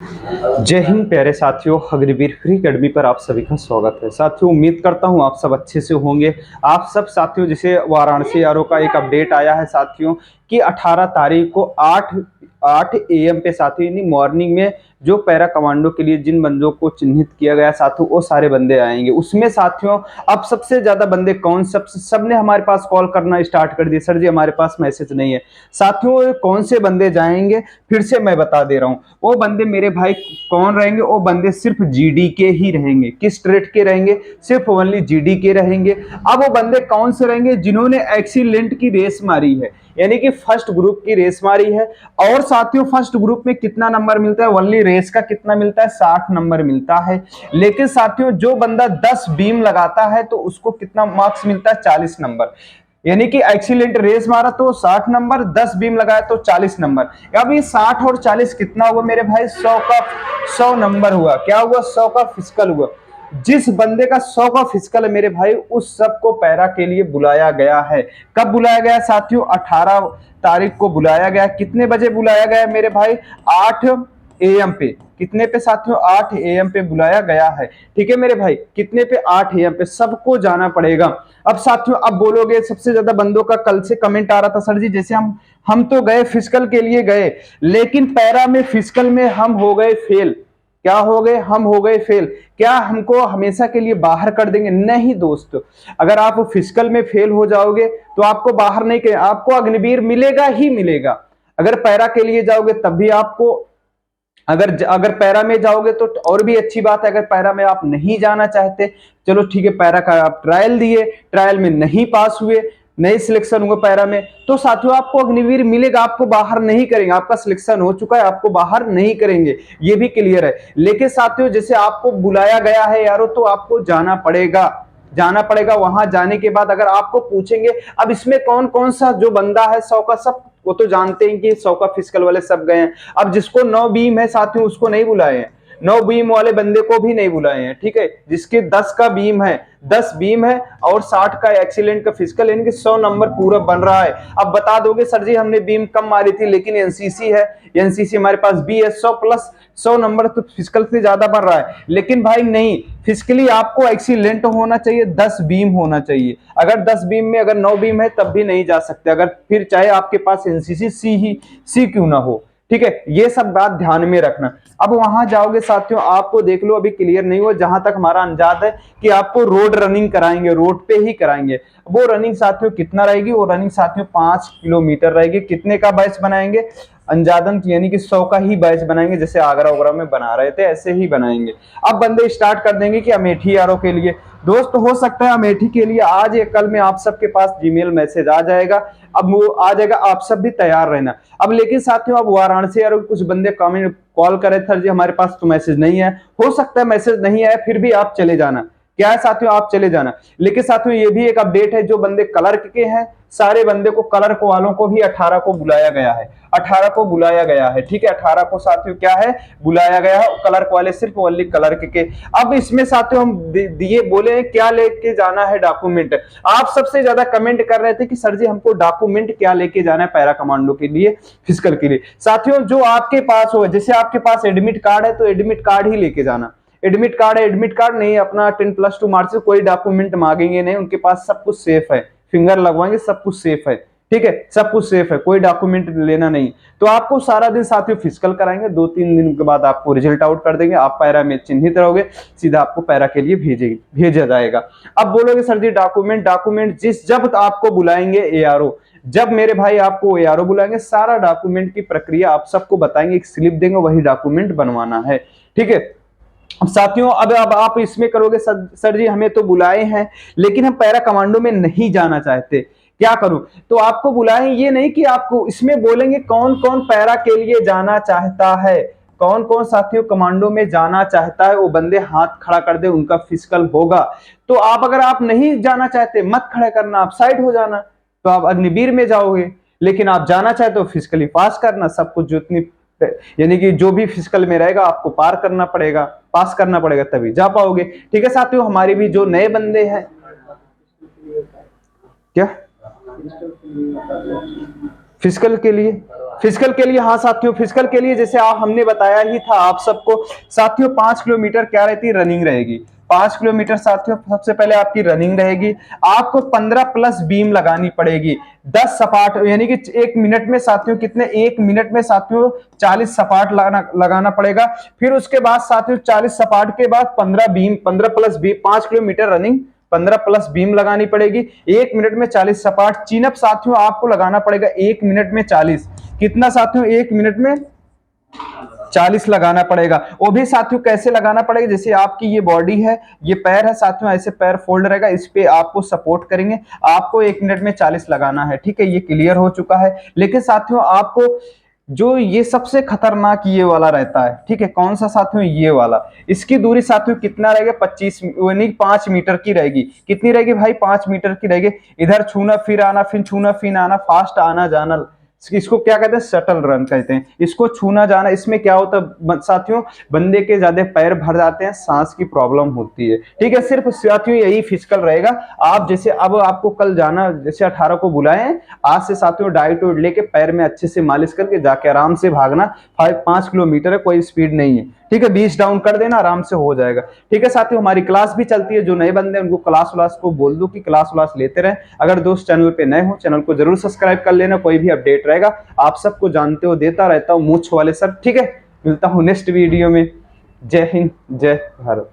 जय हिंद प्यारे साथियों, अग्निवीर फ्री एकेडमी पर आप सभी का स्वागत है। साथियों, उम्मीद करता हूं आप सब अच्छे से होंगे। आप सब साथियों, जैसे वाराणसी आरओ का एक अपडेट आया है साथियों कि 18 तारीख को 8 AM पे साथियों यानी मॉर्निंग में जो पैरा कमांडो के लिए जिन बंदों को चिन्हित किया गया साथियों, वो सारे बंदे आएंगे। उसमें साथियों अब सबसे ज्यादा बंदे कौन, सबने हमारे पास कॉल करना स्टार्ट कर दिए, सर जी हमारे पास मैसेज नहीं है। साथियों कौन से बंदे जाएंगे फिर से मैं बता दे रहा हूँ। वो बंदे मेरे भाई कौन रहेंगे? वो बंदे सिर्फ जीडी के ही रहेंगे। किस ट्रेड के रहेंगे? सिर्फ ओनली जीडी के रहेंगे। अब वो बंदे कौन से रहेंगे? जिन्होंने एक्सीलेंट की रेस मारी है, यानी कि फर्स्ट ग्रुप की रेस मारी है। और साथियों फर्स्ट ग्रुप में कितना नंबर मिलता है? ओनली रेस का कितना मिलता है? 60 नंबर मिलता है। लेकिन साथियों जो बंदा 10 बीम लगाता है तो उसको कितना मार्क्स मिलता है? 40 नंबर। यानी कि एक्सीलेंट रेस मारा तो 60 नंबर, 10 बीम लगाया तो 40 नंबर। अब ये 60 और 40 कितना हुआ मेरे भाई? 100 का 100 नंबर हुआ। क्या हुआ? 100 का फिजिकल हुआ। जिस बंदे का 100 का फिजिकल है मेरे भाई, उस सबको पैरा के लिए बुलाया गया है। कब बुलाया गया साथियों? 18 तारीख को बुलाया गया। कितने बजे बुलाया गया मेरे भाई? 8 AM पे। कितने पे साथियों? 8 AM पे बुलाया गया है। ठीक है मेरे भाई, कितने पे? 8 AM पे सबको जाना पड़ेगा। अब साथियों अब बोलोगे, सबसे ज्यादा बंदों का कल से कमेंट आ रहा था, सर जी जैसे हम तो गए फिजिकल के लिए गए, लेकिन पैरा में फिजिकल में हम हो गए फेल। क्या हो गए? हम हो गए फेल। क्या हमको हमेशा के लिए बाहर कर देंगे? नहीं दोस्त, अगर आप फिजिकल में फेल हो जाओगे तो आपको बाहर नहीं करें, आपको अग्निवीर मिलेगा ही मिलेगा। अगर पैरा के लिए जाओगे तब भी आपको, अगर अगर पैरा में जाओगे तो और भी अच्छी बात है। अगर पैरा में आप नहीं जाना चाहते, चलो ठीक है, पैरा का आप ट्रायल दिए, ट्रायल में नहीं पास हुए, नहीं सिलेक्शन हुआ पैरा में, तो साथियों आपको अग्निवीर मिलेगा, आपको बाहर नहीं करेंगे। आपका सिलेक्शन हो चुका है, आपको बाहर नहीं करेंगे, ये भी क्लियर है। लेकिन साथियों जैसे आपको बुलाया गया है यारो, तो आपको जाना पड़ेगा, जाना पड़ेगा। वहां जाने के बाद अगर आपको पूछेंगे अब इसमें कौन कौन सा जो बंदा है 100 का, सब वो तो जानते हैं कि 100 का फिजिकल वाले सब गए हैं। अब जिसको 9 बीम है साथियों उसको नहीं बुलाए हैं, 9 बीम वाले बंदे को भी नहीं बुलाए हैं। ठीक है, जिसके 10 का बीम है, 10 बीम है और 60 का एक्सीलेंट का फिजिकल, यानी कि 100 नंबर पूरा बन रहा है। अब बता दोगे सर जी हमने बीम कम मारी थी, लेकिन एनसीसी है, एनसीसी हमारे पास बी है, 100 प्लस 100 नंबर तो फिजिकल से ज्यादा बन रहा है। लेकिन भाई नहीं, फिजिकली आपको एक्सीलेंट होना चाहिए, 10 बीम होना चाहिए। अगर 10 बीम में अगर 9 बीम है तब भी नहीं जा सकते, अगर फिर चाहे आपके पास एनसीसी सी क्यों ना हो। ठीक है, ये सब बात ध्यान में रखना। अब वहां जाओगे साथियों, आपको देख लो अभी क्लियर नहीं हुआ, जहां तक हमारा अंदाज है कि आपको रोड रनिंग कराएंगे, रोड पे ही कराएंगे। वो रनिंग साथियों कितना रहेगी? वो रनिंग साथियों 5 किलोमीटर रहेगी। कितने का बैच बनाएंगे? अंजादन यानी कि 100 का ही बैच बनाएंगे, जैसे आगरा वगैरह में बना रहे थे ऐसे ही बनाएंगे। अब बंदे स्टार्ट कर देंगे कि अमेठी आरओ के लिए। दोस्त हो सकता है अमेठी के लिए आज या कल में आप सबके पास जीमेल मैसेज आ जाएगा। अब वो आ जाएगा, आप सब भी तैयार रहना। अब लेकिन साथियों अब वाराणसी आरओ कुछ बंदे कमेंट कॉल करे थे जी हमारे पास तो मैसेज नहीं है। हो सकता है मैसेज नहीं आया, फिर भी आप चले जाना। क्या है साथियों? आप चले जाना। लेकिन साथियों ये भी एक अपडेट है, जो बंदे क्लर्क के हैं सारे बंदे को, क्लर्क वालों को भी 18 को बुलाया गया है। 18 को बुलाया गया है। ठीक है, 18 को साथियों क्या है? बुलाया गया है। क्लर्क वाले सिर्फ ओनली क्लर्क के। अब इसमें साथियों हम दिए बोले हैं क्या लेके जाना है डॉक्यूमेंट। आप सबसे ज्यादा कमेंट कर रहे थे कि सर जी हमको डॉक्यूमेंट क्या लेके जाना है पैरा कमांडो के लिए, फिजिकल के लिए। साथियों जो आपके पास हो, जैसे आपके पास एडमिट कार्ड है तो एडमिट कार्ड ही लेके जाना। एडमिट कार्ड है, एडमिट कार्ड नहीं अपना 10+2 मार्क्स से कोई डॉक्यूमेंट मांगेंगे नहीं, उनके पास सब कुछ सेफ है, फिंगर लगवाएंगे, सब कुछ सेफ है। ठीक है, सब कुछ सेफ है, कोई डॉक्यूमेंट लेना नहीं। तो आपको सारा दिन साथियों फिजिकल कराएंगे, 2-3 दिन के बाद आपको रिजल्ट आउट कर देंगे, आप पैरा में चिन्हित रहोगे, सीधा आपको पैरा के लिए भेजा जाएगा। अब बोलोगे सर जी डॉक्यूमेंट, डॉक्यूमेंट जब आपको बुलाएंगे एआरओ, जब मेरे भाई आपको एआरओ बुलाएंगे, सारा डॉक्यूमेंट की प्रक्रिया आप सबको बताएंगे, एक स्लिप देंगे, वही डॉक्यूमेंट बनवाना है। ठीक है, अब साथियों अब आप इसमें करोगे सर जी हमें तो बुलाए हैं लेकिन हम पैरा कमांडो में नहीं जाना चाहते, क्या करूं? तो आपको बुलाएं, ये नहीं कि आपको इसमें बोलेंगे कौन कौन पैरा के लिए जाना चाहता है, कौन कौन साथियों कमांडो में जाना चाहता है, वो बंदे हाथ खड़ा कर दे, उनका फिजिकल होगा। तो आप अगर आप नहीं जाना चाहते मत खड़ा करना, आप साइड हो जाना, तो आप अग्निवीर में जाओगे। लेकिन आप जाना चाहते हो फिजिकली पास करना, सब कुछ जितनी यानी कि जो भी फिजिकल में रहेगा आपको पार करना पड़ेगा, पास करना पड़ेगा, तभी जा पाओगे। ठीक है साथियों, हमारे भी जो नए बंदे हैं, क्या फिजिकल के लिए हाँ साथियों, फिजिकल के लिए जैसे आप हमने बताया ही था आप सबको साथियों, 5 किलोमीटर क्या रहती है, रनिंग रहेगी। 5 किलोमीटर साथियों सबसे पहले आपकी रनिंग रहेगी। आपको 15 प्लस बीम लगानी पड़ेगी। 10 सपाट, यानी कि 1 मिनट में साथियों कितने, 1 मिनट में साथियों 40 सपाट लगाना पड़ेगा। फिर उसके बाद साथियों 40 सपाट के बाद 15 beam, 15 plus beam, 5 kilometre running, 15 plus beam लगानी पड़ेगी। 1 मिनट में 40 सपाट। चिनअप साथियों आपको लगाना पड़ेगा 1 मिनट में 40। कितना साथियों, 1 मिनट में 40 लगाना पड़ेगा। वो भी साथियों कैसे लगाना पड़ेगा, जैसे आपकी ये बॉडी है, ये पैर है साथियों, ऐसे पैर फोल्ड रहेगा, इस पे आपको सपोर्ट करेंगे। आपको 1 मिनट में 40 लगाना है, ठीक है, ये क्लियर हो चुका है। लेकिन साथियों आपको जो ये सबसे खतरनाक ये वाला रहता है, ठीक है, कौन सा साथियों, ये वाला। इसकी दूरी साथियों कितना रहेगा, 25 यानी 5 मीटर की रहेगी। कितनी रहेगी भाई, 5 मीटर की रहेगी। इधर छूना फिर आना, फिर छूना फिर आना, फास्ट आना जाना, इसको क्या कहते हैं, शटल रन कहते हैं। इसको छूना जाना, इसमें क्या होता है साथियों, बंदे के ज्यादा पैर भर जाते हैं, सांस की प्रॉब्लम होती है, ठीक है। सिर्फ साथियों यही फिजिकल रहेगा। आप जैसे अब आपको कल जाना, जैसे 18 को बुलाए, आज से साथियों डाइट वाइट लेके पैर में अच्छे से मालिश करके जाके आराम से भागना। 5 किलोमीटर है, कोई स्पीड नहीं है, ठीक है। 20 डाउन कर देना, आराम से हो जाएगा, ठीक है साथियों। हमारी क्लास भी चलती है, जो नए बंदे हैं उनको क्लास व्लास को बोल दो कि क्लास व्लास लेते रहे। अगर दोस्त चैनल पे नए हो, चैनल को जरूर सब्सक्राइब कर लेना, कोई भी अपडेट रहेगा आप सबको जानते हो देता रहता हूँ, मूछ वाले सर, ठीक है। मिलता हूँ नेक्स्ट वीडियो में। जय हिंद, जय भारत।